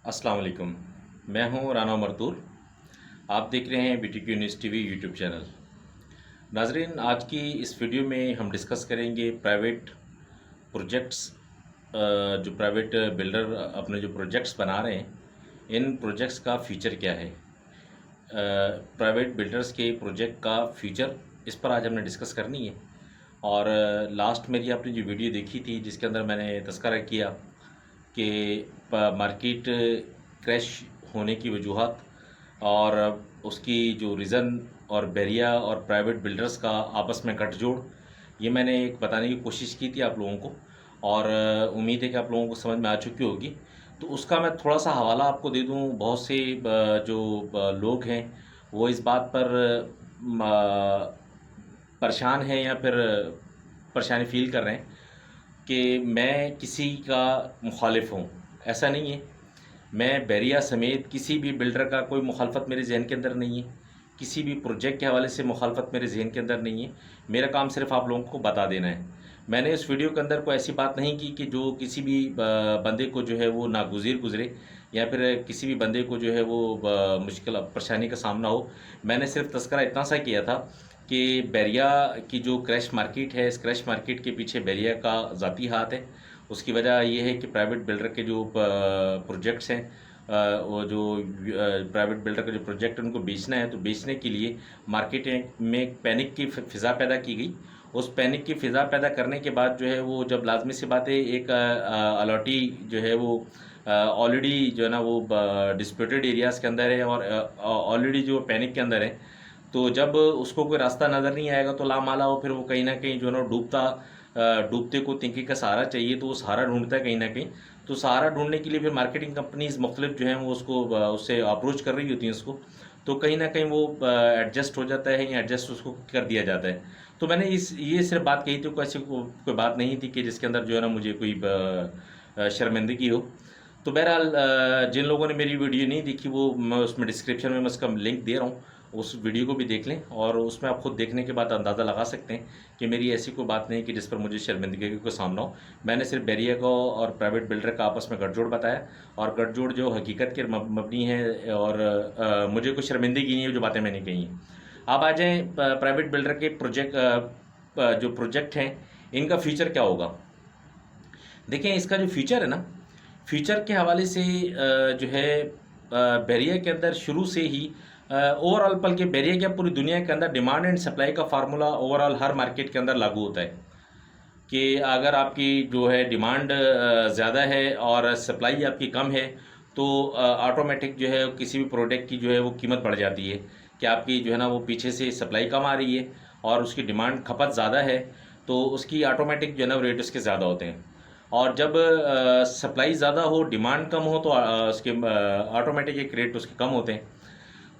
अस्सलाम वालेकुम। मैं हूं राना मरतूर। आप देख रहे हैं BTQ news TV YouTube channel. नाजरीन, आज की इस वीडियो में हम डिस्कस करेंगे प्राइवेट प्रोजेक्ट्स। जो प्राइवेट बिल्डर अपने जो प्रोजेक्ट्स बना रहे हैं, इन प्रोजेक्ट्स का फ्यूचर क्या है। प्राइवेट बिल्डर्स के प्रोजेक्ट का फ्यूचर, इस पर आज हमने डिस्कस करनी है। और लास्ट मेरी आपने जो वीडियो देखी थी जिसके अंदर मैंने तस्करा किया कि मार्केट क्रैश होने की वजूहत और उसकी जो रीज़न और बैरिया और प्राइवेट बिल्डर्स का आपस में गठजोड़, ये मैंने एक बताने की कोशिश की थी आप लोगों को। और उम्मीद है कि आप लोगों को समझ में आ चुकी होगी। तो उसका मैं थोड़ा सा हवाला आपको दे दूं। बहुत से जो लोग हैं वो इस बात पर परेशान हैं या फिर परेशानी फील कर रहे हैं कि मैं किसी का मुखालिफ हूँ। ऐसा नहीं है। मैं बैरिया समेत किसी भी बिल्डर का कोई मुखालफत मेरे जहन के अंदर नहीं है। किसी भी प्रोजेक्ट के हवाले से मुखालफत मेरे जहन के अंदर नहीं है। मेरा काम सिर्फ आप लोगों को बता देना है। मैंने इस वीडियो के अंदर कोई ऐसी बात नहीं की कि जो किसी भी बंदे को जो है वो नागुज़ीर गुजरे या फिर किसी भी बंदे को जो है वो मुश्किल परेशानी का सामना हो। मैंने सिर्फ तस्करा इतना सा किया था कि बैरिया की जो क्रैश मार्केट है, इस क्रैश मार्केट के पीछे बैरिया का ज़ाती हाथ है। उसकी वजह ये है कि प्राइवेट बिल्डर के जो प्रोजेक्ट्स हैं, वो जो प्राइवेट बिल्डर का जो प्रोजेक्ट है उनको बेचना है, तो बेचने के लिए मार्केट में एक पैनिक की फ़िज़ा पैदा की गई। उस पैनिक की फ़िज़ा पैदा करने के बाद जो है वो, जब लाजमी सी बात है, एक अलॉटी जो है वो ऑलरेडी जो है ना वो डिस्प्यूटेड एरियाज़ के अंदर है और ऑलरेडी जो पैनिक के अंदर है। तो जब उसको कोई रास्ता नज़र नहीं आएगा तो लामाला हो, फिर वो कहीं ना कहीं जो है ना डूबते को तिनके का सहारा चाहिए, तो वो सहारा ढूंढता है कहीं ना कहीं। तो सहारा ढूंढने के लिए फिर मार्केटिंग कंपनीज मुख्तलिफ जो हैं वो उसको उससे अप्रोच कर रही होती हैं उसको। तो कहीं ना कहीं वो एडजस्ट हो जाता है या एडजस्ट उसको कर दिया जाता है। तो मैंने ये सिर्फ बात कही थी, कोई ऐसी कोई बात नहीं थी कि जिसके अंदर जो है ना मुझे कोई शर्मिंदगी हो। तो बहरहाल जिन लोगों ने मेरी वीडियो नहीं देखी, वो मैं उसमें डिस्क्रिप्शन में मैं उसका लिंक दे रहा हूँ, उस वीडियो को भी देख लें और उसमें आप खुद देखने के बाद अंदाज़ा लगा सकते हैं कि मेरी ऐसी कोई बात नहीं कि जिस पर मुझे शर्मिंदगी का कोई सामना हो। मैंने सिर्फ बैरिया को और प्राइवेट बिल्डर का आपस में गठजोड़ बताया, और गठजोड़ जो हकीकत के मबनी है, और मुझे कोई शर्मिंदगी नहीं है जो बातें मैंने कही हैं। आप आ जाएँ प्राइवेट बिल्डर के जो प्रोजेक्ट हैं, इनका फ्यूचर क्या होगा। देखें, इसका जो फ्यूचर है ना, फ्यूचर के हवाले से जो है बैरिया के अंदर शुरू से ही ओवरऑल, बल्कि बैरिया क्या पूरी दुनिया के अंदर डिमांड एंड सप्लाई का फार्मूला ओवरऑल हर मार्केट के अंदर लागू होता है कि अगर आपकी जो है डिमांड ज़्यादा है और सप्लाई आपकी कम है, तो ऑटोमेटिक जो है किसी भी प्रोडक्ट की जो है वो कीमत बढ़ जाती है कि आपकी जो है ना वो पीछे से सप्लाई कम आ रही है और उसकी डिमांड खपत ज़्यादा है, तो उसकी ऑटोमेटिक जो है ना रेट उसके ज़्यादा होते हैं। और जब सप्लाई ज़्यादा हो, डिमांड कम हो, तो उसके ऑटोमेटिक एक रेट उसके कम होते हैं।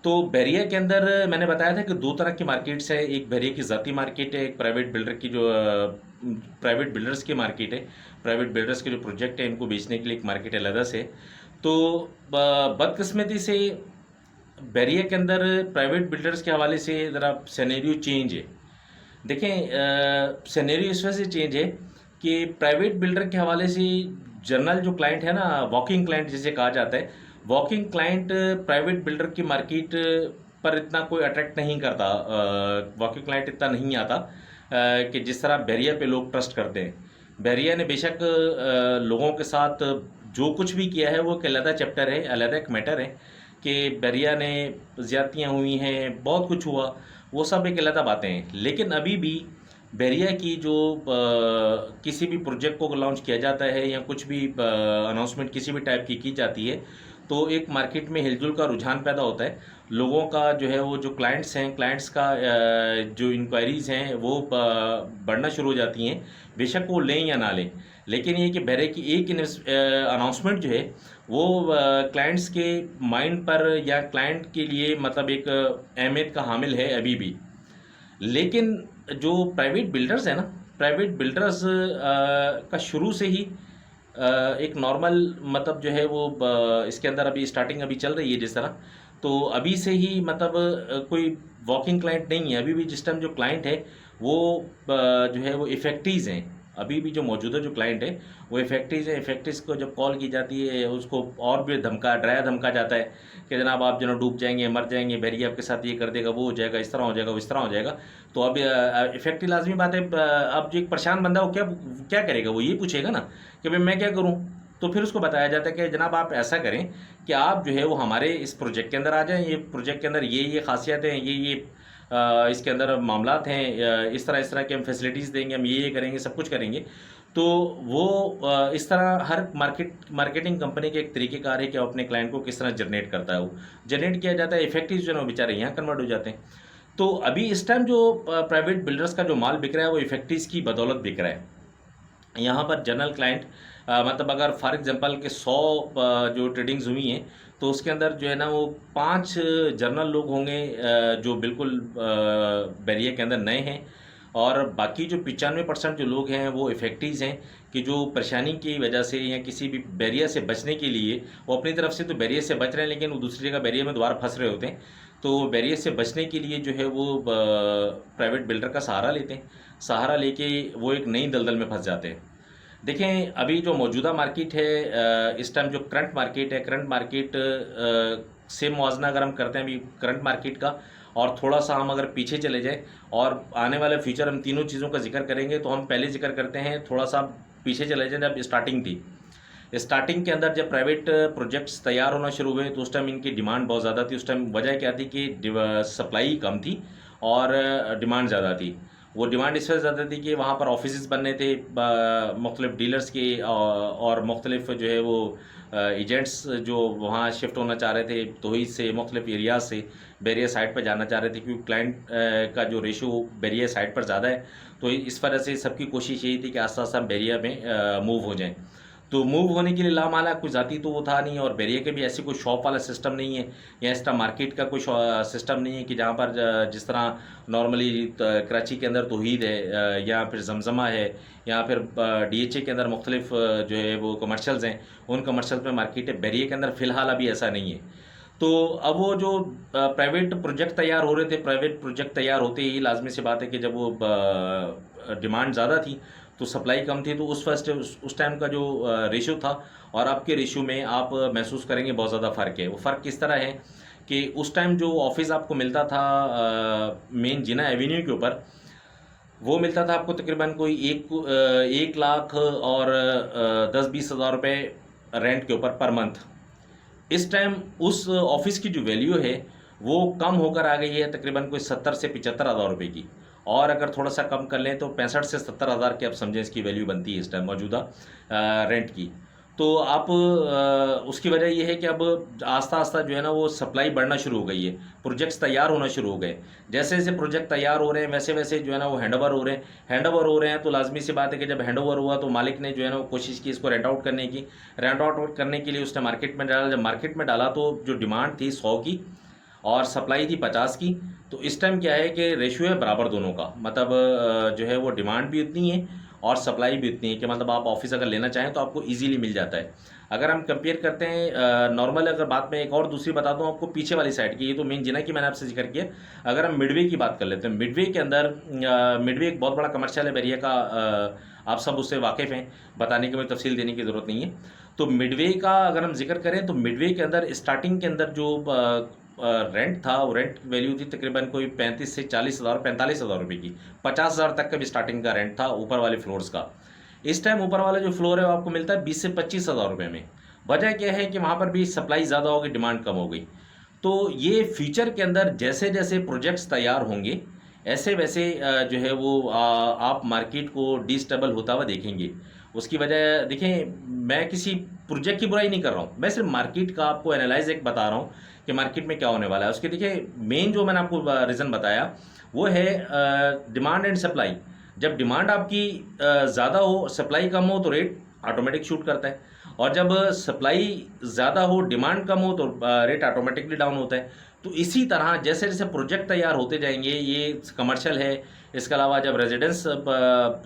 तो बैरिया के अंदर मैंने बताया था कि दो तरह की मार्केट्स है। एक बैरिया की ज़ाती मार्केट है, एक प्राइवेट बिल्डर की जो प्राइवेट बिल्डर्स की मार्केट है। प्राइवेट बिल्डर्स के जो प्रोजेक्ट है इनको बेचने के लिए एक मार्केट अलग से। तो बदकिस्मती से बैरिया के अंदर प्राइवेट बिल्डर्स के हवाले से ज़रा सिनेरियो चेंज है। देखें, सिनेरियो इस वजह से चेंज है कि प्राइवेट बिल्डर के हवाले से जनरल जो क्लाइंट है ना, वॉकिंग क्लाइंट जिसे कहा जाता है, वॉकिंग क्लाइंट प्राइवेट बिल्डर की मार्केट पर इतना कोई अट्रैक्ट नहीं करता। वॉकिंग क्लाइंट इतना नहीं आता कि जिस तरह बैरिया पे लोग ट्रस्ट करते हैं। बैरिया ने बेशक लोगों के साथ जो कुछ भी किया है वो एक अलग चैप्टर है, अलग एक मैटर है कि बैरिया ने ज़्यादतियाँ हुई हैं, बहुत कुछ हुआ, वो सब एक अलग बातें हैं। लेकिन अभी भी बैरिया की जो किसी भी प्रोजेक्ट को लॉन्च किया जाता है या कुछ भी अनाउंसमेंट किसी भी टाइप की जाती है, तो एक मार्केट में हिलजुल का रुझान पैदा होता है। लोगों का जो है वो, जो क्लाइंट्स हैं, क्लाइंट्स का जो इंक्वायरीज़ हैं वो बढ़ना शुरू हो जाती हैं, बेशक वो लें या ना लें। लेकिन ये कि बैरिया की एक अनाउंसमेंट जो है वो क्लाइंट्स के माइंड पर या क्लाइंट के लिए मतलब एक अहमियत का हामिल है अभी भी। लेकिन जो प्राइवेट बिल्डर्स है ना, प्राइवेट बिल्डर्स का शुरू से ही एक नॉर्मल मतलब जो है वो इसके अंदर अभी स्टार्टिंग अभी चल रही है जिस तरह, तो अभी से ही मतलब कोई वॉकिंग क्लाइंट नहीं है। अभी भी जिस टाइम जो क्लाइंट है वो जो है वो इफेक्टिव हैं। अभी भी जो मौजूदा जो क्लाइंट है वो इफेक्टिव है। इफेक्टिव को जब कॉल की जाती है उसको और भी डराया धमका जाता है कि जनाब आप डूब जाएंगे, मर जाएंगे, बैरिया आपके साथ ये कर देगा, वो हो जाएगा, इस तरह हो जाएगा, इस तरह हो जाएगा। तो अब इफेक्टिव लाजमी बात है, अब जो एक परेशान बंदा वो क्या क्या करेगा, वो ये पूछेगा ना कि भाई मैं क्या करूँ। तो फिर उसको बताया जाता है कि जनाब आप ऐसा करें कि आप जो है वो हमारे इस प्रोजेक्ट के अंदर आ जाएं, ये प्रोजेक्ट के अंदर ये खासियत हैं, ये इसके अंदर मामलात हैं, इस तरह के हम फैसिलिटीज़ देंगे, हम ये करेंगे, सब कुछ करेंगे। तो वो इस तरह हर मार्केटिंग कंपनी के एक तरीक़ेकार है कि वो अपने क्लाइंट को किस तरह जनरेट करता है, वो जनरेट किया जाता है। इफेक्टिव जो है वो बेचारे यहाँ कन्वर्ट हो जाते हैं। तो अभी इस टाइम जो प्राइवेट बिल्डर्स का जो माल बिक रहा है वो इफेक्टिव की बदौलत बिक रहा है। यहाँ पर जनरल क्लाइंट मतलब अगर फॉर एग्जांपल के 100 जो ट्रेडिंग्स हुई हैं तो उसके अंदर जो है ना वो 5 जर्नल लोग होंगे जो बिल्कुल बैरिया के अंदर नए हैं, और बाकी जो 95% जो लोग हैं वो इफेक्टिव्स हैं कि जो परेशानी की वजह से या किसी भी बैरिया से बचने के लिए वो अपनी तरफ से तो बैरिया से बच रहे हैं, लेकिन वो दूसरी जगह बैरिया में दोबारा फंस रहे होते हैं। तो बैरिया से बचने के लिए जो है वो प्राइवेट बिल्डर का सहारा लेते हैं। सहारा लेके वो एक नई दलदल में फंस जाते हैं। देखें अभी जो मौजूदा मार्केट है, इस टाइम जो करंट मार्केट है, करंट मार्केट से मुआवजा अगर हम करते हैं अभी करंट मार्केट का, और थोड़ा सा हम अगर पीछे चले जाएं और आने वाले फ्यूचर हम तीनों चीज़ों का जिक्र करेंगे, तो हम पहले जिक्र करते हैं थोड़ा सा पीछे चले जाएं जब स्टार्टिंग थी। स्टार्टिंग के अंदर जब प्राइवेट प्रोजेक्ट्स तैयार होना शुरू हुए तो उस टाइम इनकी डिमांड बहुत ज़्यादा थी। उस टाइम वजह क्या थी कि सप्लाई कम थी और डिमांड ज़्यादा थी। वो डिमांड इस वजह ज़्यादा थी कि वहाँ पर ऑफिस बनने थे मुख्तलिफ डीलर्स के, और मुख्तलिफ जो है वो एजेंट्स जो वहाँ शिफ्ट होना चाह रहे थे तौहीद से, मुख्तलिफ एरियाज से बैरिया साइड पर जाना चाह रहे थे, क्योंकि क्लाइंट का जो रेशो बैरिया साइड पर ज़्यादा है। तो इस वजह से सबकी कोशिश यही थी कि आस्ता आस्ता बैरिया में मूव हो जाएँ। तो मूव होने के लिए लामाला कुछ ज़ाती तो वो था नहीं, और बैरिया के भी ऐसी कोई शॉप वाला सिस्टम नहीं है या इस तरह मार्केट का कोई सिस्टम नहीं है कि जहाँ पर जिस तरह नॉर्मली कराची के अंदर तौहीद है या फिर जमजमा है या फिर DHA के अंदर मुख्तलिफ जो है वो कमर्शल्स हैं, उन कमर्शल्स में मार्केट है। बैरिया के अंदर फ़िलहाल अभी ऐसा नहीं है। तो अब वो जो प्राइवेट प्रोजेक्ट तैयार हो रहे थे, प्राइवेट प्रोजेक्ट तैयार होते ही लाजमी सी बात है कि जब वो डिमांड ज़्यादा थी तो सप्लाई कम थी, तो उस टाइम का जो रेशो था और अब के रेशो में आप महसूस करेंगे बहुत ज़्यादा फ़र्क है। वो फ़र्क किस तरह है कि उस टाइम जो ऑफिस आपको मिलता था मेन जिना एवेन्यू के ऊपर, वो मिलता था आपको तकरीबन कोई 1 लाख और 10-20 हज़ार रुपये रेंट के ऊपर पर मंथ। इस टाइम उस ऑफिस की जो वैल्यू है वो कम होकर आ गई है तकरीबन कोई 70 से 75 हज़ार रुपये की, और अगर थोड़ा सा कम कर लें तो 65 से 70 हज़ार की आप समझें इसकी वैल्यू बनती है इस टाइम मौजूदा रेंट की। तो आप उसकी वजह ये है कि अब आस्ता आस्ता जो है ना वो सप्लाई बढ़ना शुरू हो गई है, प्रोजेक्ट्स तैयार होना शुरू हो गए। जैसे जैसे प्रोजेक्ट तैयार हो रहे हैं वैसे वैसे जो है ना वो हैंड ओवर हो रहे हैं। तो लाजमी सी बात है कि जब हैंड ओवर हुआ तो मालिक ने जो है ना वो कोशिश की इसको रेंट आउट करने की। रेंट आउट करने के लिए उसने मार्केट में डाला। जब मार्केट में डाला तो जो डिमांड थी 100 की और सप्लाई थी 50 की। तो इस टाइम क्या है कि रेशियो है बराबर दोनों का, मतलब जो है वो डिमांड भी उतनी है और सप्लाई भी उतनी है कि मतलब आप ऑफिस अगर लेना चाहें तो आपको इजीली मिल जाता है। अगर हम कंपेयर करते हैं नॉर्मल, अगर बात मैं एक और दूसरी बता दूं आपको पीछे वाली साइड की, ये तो मेन जिना की मैंने आपसे जिक्र किया। अगर हम मिडवे की बात कर लेते हैं, मिडवे के अंदर मिडवे एक बहुत बड़ा कमर्शियल है बैरिया का, आप सब उससे वाकिफ़ हैं, बताने की मुझे तफसील देने की ज़रूरत नहीं है। तो मिडवे का अगर हम जिक्र करें तो मिडवे के अंदर स्टार्टिंग के अंदर जो रेंट था वो रेंट वैल्यू थी तकरीबन कोई 35 से 40 हज़ार 45 हज़ार रुपये की। 50 हज़ार तक का भी स्टार्टिंग का रेंट था ऊपर वाले फ्लोर्स का। इस टाइम ऊपर वाला जो फ्लोर है वो आपको मिलता है 20 से 25 हज़ार रुपये में। वजह क्या है कि वहाँ पर भी सप्लाई ज़्यादा हो गई, डिमांड कम हो गई। तो ये फ्यूचर के अंदर जैसे जैसे प्रोजेक्ट्स तैयार होंगे ऐसे वैसे जो है वो आप मार्केट को डिस्टेबल होता हुआ देखेंगे। उसकी वजह देखें, मैं किसी प्रोजेक्ट की बुराई नहीं कर रहा हूँ, मैं सिर्फ मार्केट का आपको एनालाइज एक बता रहा हूँ कि मार्केट में क्या होने वाला है। उसके देखिए मेन जो मैंने आपको रीज़न बताया वो है डिमांड एंड सप्लाई। जब डिमांड आपकी ज़्यादा हो, सप्लाई कम हो तो रेट ऑटोमेटिक शूट करता है, और जब सप्लाई ज़्यादा हो डिमांड कम हो तो रेट ऑटोमेटिकली डाउन होता है। तो इसी तरह जैसे जैसे प्रोजेक्ट तैयार होते जाएंगे, ये कमर्शियल है, इसके अलावा जब रेजिडेंस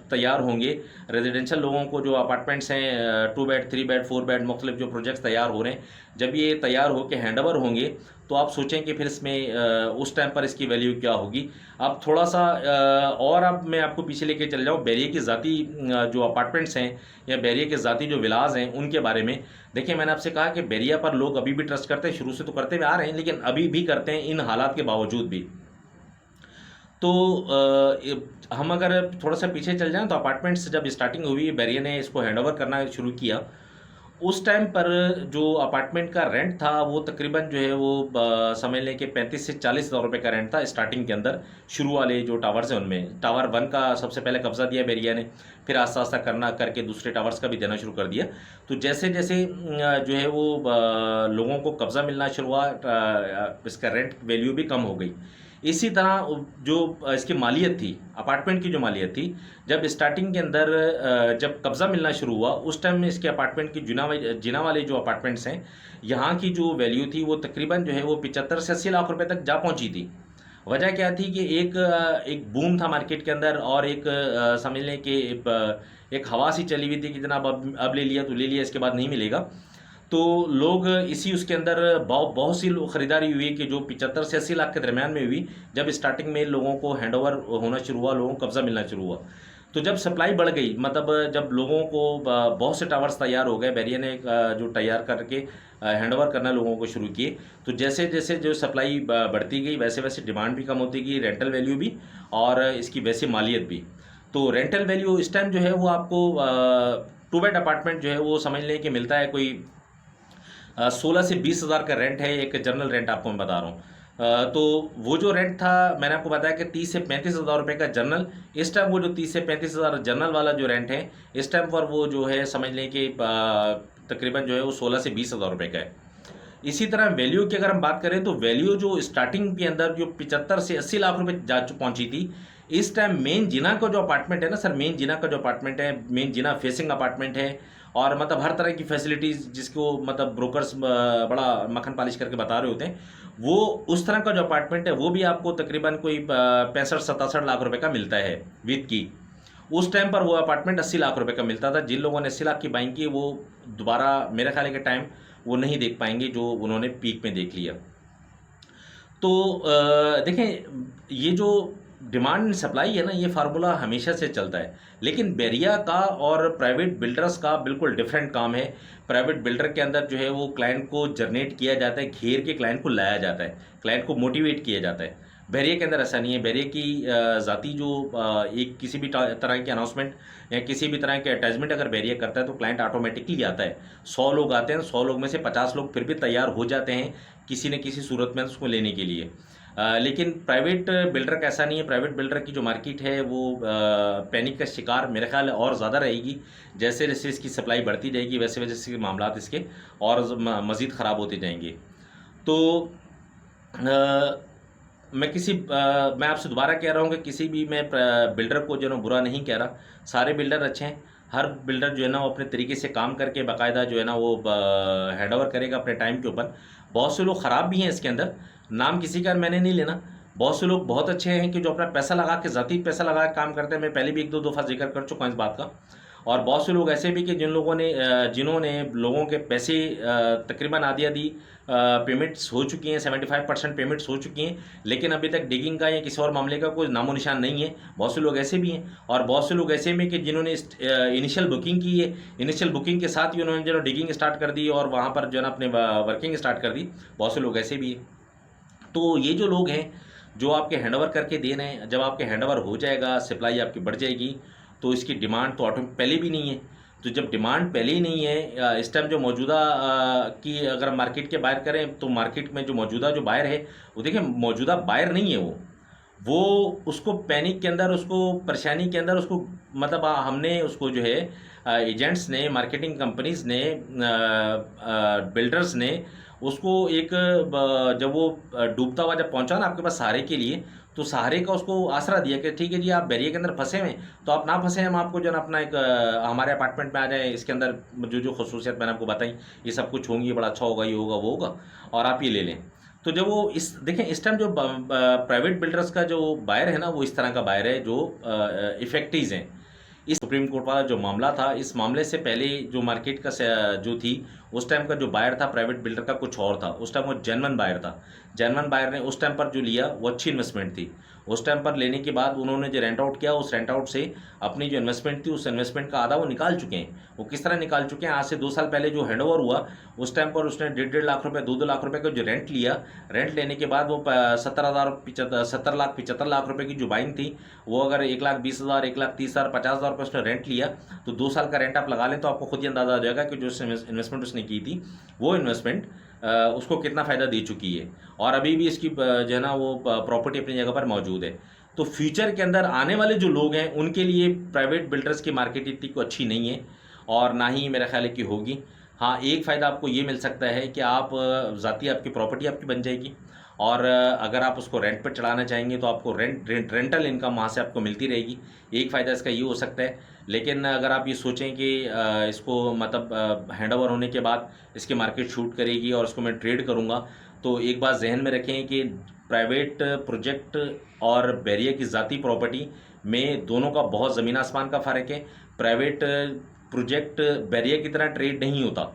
तैयार होंगे, रेजिडेंशियल लोगों को जो अपार्टमेंट्स हैं 2 बेड 3 बेड 4 बेड मुख्तलिफ जो प्रोजेक्ट्स तैयार हो रहे हैं, जब ये तैयार होकर हैंड ओवर होंगे तो आप सोचें कि फिर इसमें उस टाइम पर इसकी वैल्यू क्या होगी। अब थोड़ा सा और अब मैं आपको पीछे लेके चल जाऊँ बैरिया की ज़ाती जो अपार्टमेंट्स हैं या बैरिया के ज़ाती जो विलाज हैं उनके बारे में। देखिए, मैंने आपसे कहा कि बैरिया पर लोग अभी भी ट्रस्ट करते हैं, शुरू से तो करते हुए आ रहे हैं, लेकिन अभी भी करते हैं इन हालात के बावजूद भी। तो हम अगर थोड़ा सा पीछे चल जाएं तो अपार्टमेंट्स जब स्टार्टिंग हुई, बैरिया ने इसको हैंडओवर करना शुरू किया, उस टाइम पर जो अपार्टमेंट का रेंट था वो तकरीबन जो है वो समझ लें कि 35 से 40 हज़ार रुपये का रेंट था स्टार्टिंग के अंदर। शुरू वाले जो टावर्स हैं उनमें टावर 1 का सबसे पहले कब्जा दिया बैरिया ने, फिर आस्ता आस्ता करना करके दूसरे टावर्स का भी देना शुरू कर दिया। तो जैसे जैसे जो है वो लोगों को कब्जा मिलना शुरू हुआ, इसका रेंट वैल्यू भी कम हो गई। इसी तरह जो इसकी मालियत थी, अपार्टमेंट की जो मालियत थी, जब स्टार्टिंग के अंदर जब कब्ज़ा मिलना शुरू हुआ उस टाइम में इसके अपार्टमेंट की जिना वाले जो अपार्टमेंट्स हैं, यहाँ की जो वैल्यू थी वो तकरीबन जो है वो 75 से 80 लाख रुपए तक जा पहुँची थी। वजह क्या थी कि एक बूम था मार्केट के अंदर, और एक समझ लें कि एक हवा सी चली हुई थी कि जनाब अब ले लिया तो ले लिया, इसके बाद नहीं मिलेगा। तो लोग इसी उसके अंदर बहुत सी ख़रीदारी हुई कि जो 75 से 80 लाख के दरमियान में हुई, जब स्टार्टिंग में लोगों को हैंडओवर होना शुरू हुआ, लोगों को कब्ज़ा मिलना शुरू हुआ। तो जब सप्लाई बढ़ गई, मतलब जब लोगों को बहुत से टावर्स तैयार हो गए, बैरिया ने जो तैयार करके हैंडओवर करना लोगों को शुरू किए, तो जैसे जैसे जो सप्लाई बढ़ती गई वैसे वैसे डिमांड भी कम होती गई, रेंटल वैल्यू भी और इसकी वैसे मालियत भी। तो रेंटल वैल्यू इस टाइम जो है वो आपको 2 बेड अपार्टमेंट जो है वो समझ लें कि मिलता है कोई 16 से 20 हज़ार का रेंट है, एक जनरल रेंट आपको मैं बता रहा हूँ। तो वो जो रेंट था मैंने आपको बताया कि 30 से 35 हज़ार रुपये का जनरल। इस टाइम वो जो 30 से 35 हज़ार जनरल वाला जो रेंट है इस टाइम पर वो जो है समझ लें कि तकरीबन जो है वो 16 से 20 हज़ार रुपये का है। इसी तरह वैल्यू की अगर हम बात करें तो वैल्यू जो स्टार्टिंग के अंदर जो 75 से 80 लाख रुपए जा पहुंची थी, इस टाइम मेन जिना का जो अपार्टमेंट है ना सर, मेन जिना का जो अपार्टमेंट है, मेन जिना फेसिंग अपार्टमेंट है, और मतलब हर तरह की फैसिलिटीज़ जिसको मतलब ब्रोकर्स बड़ा मक्खन पालिश करके बता रहे होते हैं, वो उस तरह का जो अपार्टमेंट है वो भी आपको तकरीबन कोई 65-67 लाख रुपए का मिलता है विद की। उस टाइम पर वो अपार्टमेंट 80 लाख रुपए का मिलता था। जिन लोगों ने 80 लाख की बाइंग की वो दोबारा मेरे ख्याल के टाइम वो नहीं देख पाएंगे जो उन्होंने पीक में देख लिया। तो देखें, ये जो डिमांड एंड सप्लाई है ना, ये फार्मूला हमेशा से चलता है, लेकिन बैरिया का और प्राइवेट बिल्डर्स का बिल्कुल डिफरेंट काम है। प्राइवेट बिल्डर के अंदर जो है वो क्लाइंट को जनरेट किया जाता है, घेर के क्लाइंट को लाया जाता है, क्लाइंट को मोटिवेट किया जाता है। बैरिया के अंदर ऐसा नहीं है। बैरिया की ज़ाती जो एक किसी भी तरह की अनाउंसमेंट या किसी भी तरह के अटैचमेंट अगर बैरिया करता है तो क्लाइंट ऑटोमेटिकली आता है। 100 लोग आते हैं, 100 लोग में से 50 लोग फिर भी तैयार हो जाते हैं किसी न किसी सूरत में उसको लेने के लिए। लेकिन प्राइवेट बिल्डर का ऐसा नहीं है। प्राइवेट बिल्डर की जो मार्केट है वो पैनिक का शिकार मेरे ख्याल और ज़्यादा रहेगी। जैसे जैसे इसकी सप्लाई बढ़ती जाएगी वैसे वैसे इसके मामला इसके और मज़ीद ख़राब होते जाएंगे। तो मैं आपसे दोबारा कह रहा हूँ कि किसी भी मैं बिल्डर को जो है ना बुरा नहीं कह रहा, सारे बिल्डर अच्छे हैं। हर बिल्डर जो है ना वो अपने तरीके से काम करके बाकायदा जो है ना वो हैंडओवर करेगा अपने टाइम के ऊपर। बहुत से लोग ख़राब भी हैं इसके अंदर, नाम किसी का मैंने नहीं लेना। बहुत से लोग बहुत अच्छे हैं कि जो अपना पैसा लगा के, ज़ाती पैसा लगा के काम करते हैं। मैं पहले भी 1-2 दफ़ा जिक्र कर चुका हूँ इस बात का। और बहुत से लोग ऐसे भी कि जिन्होंने लोगों के पैसे तकरीबन आधी पेमेंट्स हो चुकी हैं, 75% पेमेंट्स हो चुकी हैं, लेकिन अभी तक डिगिंग का या किसी और मामले का कोई नामो निशान नहीं है। बहुत से लोग ऐसे भी हैं। और बहुत से लोग ऐसे भी कि जिन्होंने इनिशियल बुकिंग की है, इनिशियल बुकिंग के साथ ही उन्होंने जो डिगिंग स्टार्ट कर दी और वहाँ पर जो है ना अपने वर्किंग स्टार्ट कर दी। बहुत से लोग ऐसे भी हैं। तो ये जो लोग हैं जो आपके हैंडओवर करके दे रहे हैं, जब आपके हैंडओवर हो जाएगा, सप्लाई आपकी बढ़ जाएगी, तो इसकी डिमांड तो पहले भी नहीं है। तो जब डिमांड पहले ही नहीं है, इस टाइम जो मौजूदा की अगर मार्केट के बायर करें तो मार्केट में जो मौजूदा जो बायर है वो देखिए मौजूदा बायर नहीं है। वो उसको पैनिक के अंदर, उसको परेशानी के अंदर, उसको मतलब हमने उसको जो है एजेंट्स ने, मार्केटिंग कंपनीज ने, बिल्डर्स ने उसको एक जब वो डूबता हुआ जब पहुंचा ना आपके पास सहारे के लिए, तो सहारे का उसको आसरा दिया कि ठीक है जी आप बैरिया के अंदर फंसे हुए तो आप ना फंसे, हम आपको जो है ना अपना एक हमारे अपार्टमेंट में आ जाए, इसके अंदर जो जो खसूसियत मैंने आपको बताई ये सब कुछ होंगी, बड़ा अच्छा होगा, ये होगा वो होगा और आप ये ले लें। तो जब वो इस देखें इस टाइम जो प्राइवेट बिल्डर्स का जो बायर है ना, वो इस तरह का बायर है जो इफेक्टिव हैं। इस सुप्रीम कोर्ट वाला जो मामला था, इस मामले से पहले जो मार्केट का जो थी, उस टाइम का जो बायर था प्राइवेट बिल्डर का कुछ और था। उस टाइम वो जेन्युइन बायर था। जेन्युइन बायर ने उस टाइम पर जो लिया वो अच्छी इन्वेस्टमेंट थी। उस टाइम पर लेने के बाद उन्होंने जो रेंट आउट किया, उस रेंट आउट से अपनी जो इन्वेस्टमेंट थी, उस इन्वेस्टमेंट का आधा वो निकाल चुके हैं। वो किस तरह निकाल चुके हैं, आज से 2 साल पहले जो हैंड ओवर हुआ, उस टाइम पर उसने 1.5 लाख रुपये 2-2 लाख रुपये का जो रेंट लिया, रेंट लेने के बाद वो 70 लाख रुपये की जो बाइंग थी, वो अगर 1,20,000 1,30,000 50,000 रुपये उसने रेंट लिया, तो 2 साल का रेंट आप लगा लें तो आपको खुद ही अंदाज़ा आ जाएगा कि जो इन्वेस्टमेंट उसने की थी, वो इन्वेस्टमेंट उसको कितना फ़ायदा दे चुकी है। और अभी भी इसकी जो है ना वो प्रॉपर्टी अपनी जगह पर मौजूद है। तो फ्यूचर के अंदर आने वाले जो लोग हैं, उनके लिए प्राइवेट बिल्डर्स की मार्केट इतनी को अच्छी नहीं है, और ना ही मेरा ख्याल है कि होगी। हाँ, एक फ़ायदा आपको ये मिल सकता है कि आप ज़ाती आपकी प्रॉपर्टी आपकी बन जाएगी, और अगर आप उसको रेंट पर चढ़ाना चाहेंगे तो आपको रेंटल इनकम वहाँ से आपको मिलती रहेगी। एक फ़ायदा इसका ये हो सकता है। लेकिन अगर आप ये सोचें कि इसको मतलब हैंड ओवर होने के बाद इसकी मार्केट शूट करेगी और उसको मैं ट्रेड करूँगा, तो एक बात जहन में रखें कि प्राइवेट प्रोजेक्ट और बैरिया की ज़ाती प्रॉपर्टी में दोनों का बहुत ज़मीन आसमान का फ़र्क है। प्राइवेट प्रोजेक्ट बैरिया की तरह ट्रेड नहीं होता।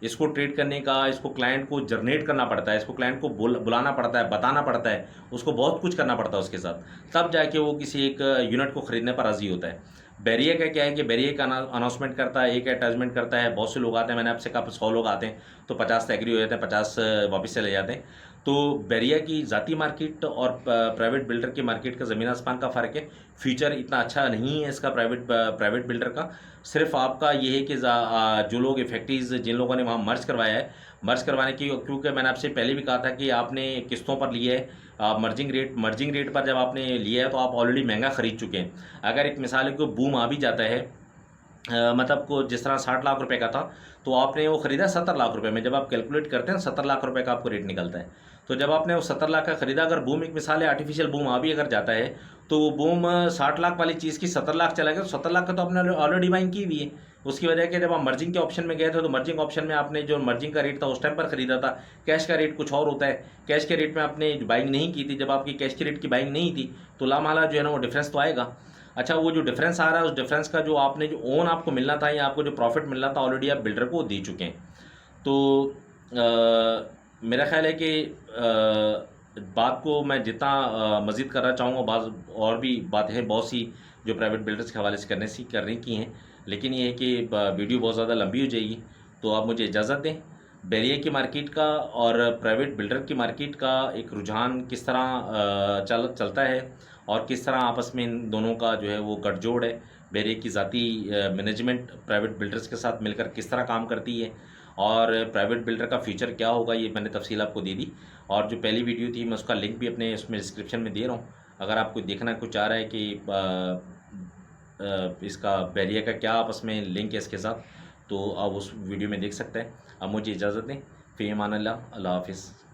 इसको ट्रेड करने का, इसको क्लाइंट को जनरेट करना पड़ता है, इसको क्लाइंट को बुलाना पड़ता है, बताना पड़ता है, उसको बहुत कुछ करना पड़ता है उसके साथ, तब जाके वो किसी एक यूनिट को ख़रीदने पर राज़ी होता है। बैरिया का क्या है कि बैरिया का अनाउंसमेंट करता है, एक अटैचमेंट करता है, बहुत से लोग आते हैं, मैंने आपसे कहा 100 लोग आते हैं तो 50 तो एग्री हो जाते हैं, 50 वापस चले जाते हैं। तो बैरिया की ज़ाती मार्केट और प्राइवेट बिल्डर की मार्केट का ज़मीन आसमान का फ़र्क है। फ्यूचर इतना अच्छा नहीं है इसका प्राइवेट बिल्डर का। सिर्फ आपका ये है कि जो लोग इफेक्टिव जिन लोगों ने वहाँ मर्ज करवाया है, मर्ज करवाने की, क्योंकि मैंने आपसे पहले भी कहा था कि आपने किस्तों पर लिया है, मर्जिंग रेट पर जब आपने लिया है तो आप ऑलरेडी महंगा ख़रीद चुके हैं। अगर एक मिसाल है कि बूम आ भी जाता है, मतलब को जिस तरह 60 लाख रुपए का था, तो आपने वो ख़रीदा 70 लाख रुपए में। जब आप कैलकुलेट करते हैं 70 लाख रुपए का आपको रेट निकलता है। तो जब आपने वो 70 लाख का ख़रीदा, अगर बूम एक मिसाल है आर्टिफिशियल बूम आ भी अगर जाता है, तो वो बूम 60 लाख वाली चीज़ की 70 लाख चला गया, तो 70 लाख का तो आपने ऑलरेडी बाइंग की हुई है। उसकी वजह कि जब आप मर्जिंग के ऑप्शन में गए थे, तो मर्जिंग ऑप्शन में आपने जो मर्जिंग का रेट था उस टाइम पर ख़रीदा था, कैश का रेट कुछ और होता है। कैश के रेट में आपने बाइंग नहीं की थी, जब आपकी कैश के रेट की बाइंग नहीं थी, तो लामाला जो है ना वो डिफरेंस तो आएगा। अच्छा, वो जो डिफरेंस आ रहा है, उस डिफरेंस का जो आपने जो ओन आपको मिलना था या आपको जो प्रॉफिट मिलना था, ऑलरेडी आप बिल्डर को दे चुके हैं। तो मेरा ख्याल है कि बात को मैं जितना मज़ीद करना चाहूँगा, बाज़ और भी बातें हैं बहुत सी जो प्राइवेट बिल्डर्स के हवाले से करने की हैं, लेकिन ये है कि वीडियो बहुत ज़्यादा लंबी हो जाएगी। तो आप मुझे इजाज़त दें। बैरिया की मार्केट का और प्राइवेट बिल्डर की मार्केट का एक रुझान किस तरह चलता है, और किस तरह आपस में इन दोनों का जो है वो गठजोड़ है। बैरिया की ज़ाती मैनेजमेंट प्राइवेट बिल्डर्स के साथ मिलकर किस तरह काम करती है, और प्राइवेट बिल्डर का फ्यूचर क्या होगा, ये मैंने तफसील आपको दे दी। और जो पहली वीडियो थी, मैं उसका लिंक भी अपने उसमें डिस्क्रिप्शन में दे रहा हूँ। अगर आपको देखना कुछ चाह रहा है कि इसका बैरिया का क्या आपस में लिंक है इसके साथ, तो आप उस वीडियो में देख सकते हैं। अब मुझे इजाज़त दें। फ़ी अमान अल्लाह। अल्लाह हाफ़िज़।